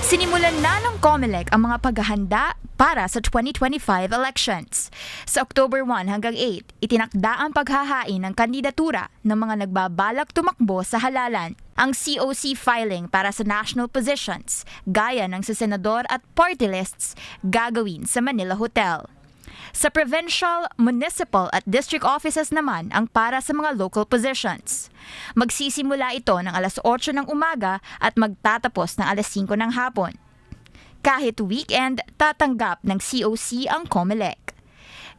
Sinimulan na ng COMELEC ang mga paghahanda para sa 2025 elections. Sa October 1 hanggang 8, itinakda ang paghahain ng kandidatura ng mga nagbabalak tumakbo sa halalan. Ang COC filing para sa national positions, gaya ng sa senador at party lists, gagawin sa Manila Hotel. Sa provincial, municipal at district offices naman ang para sa mga local positions. Magsisimula ito ng alas 8 ng umaga at magtatapos ng alas 5 ng hapon. Kahit weekend, tatanggap ng COC ang COMELEC.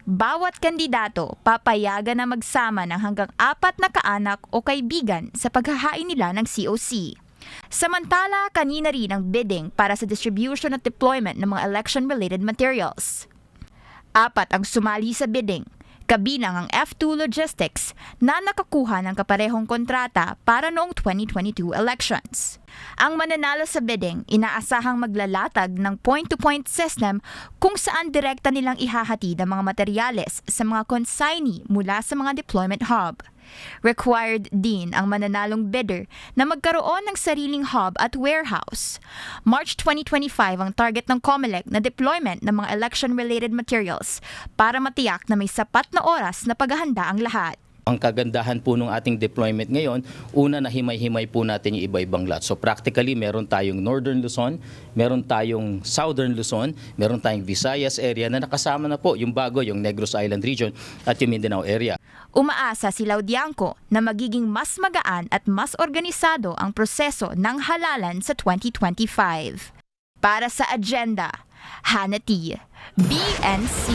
Bawat kandidato papayagan na magsama ng hanggang 4 na kaanak o kaibigan sa paghahain nila ng COC. Samantala, kanina rin ang bidding para sa distribution at deployment ng mga election-related materials. 4 ang sumali sa bidding, kabilang ang F2 Logistics na nakakuha ng kaparehong kontrata para noong 2022 elections. Ang mananalo sa bidding, inaasahang maglalatag ng point-to-point system kung saan direkta nilang ihahatid ang mga materyales sa mga consignee mula sa mga deployment hub. Required din ang mananalong bidder na magkaroon ng sariling hub at warehouse. March 2025 ang target ng COMELEC na deployment ng mga election-related materials para matiyak na may sapat na oras na paghahanda ang lahat. Ang kagandahan po ng ating deployment ngayon, una na himay-himay po natin yung iba-ibang lot. So practically, meron tayong Northern Luzon, meron tayong Southern Luzon, meron tayong Visayas area na nakasama na po yung bago, yung Negros Island region at yung Mindanao area. Umaasa si Laudianco na magiging mas magaan at mas organisado ang proseso ng halalan sa 2025. Para sa agenda, Hannah T, BNC.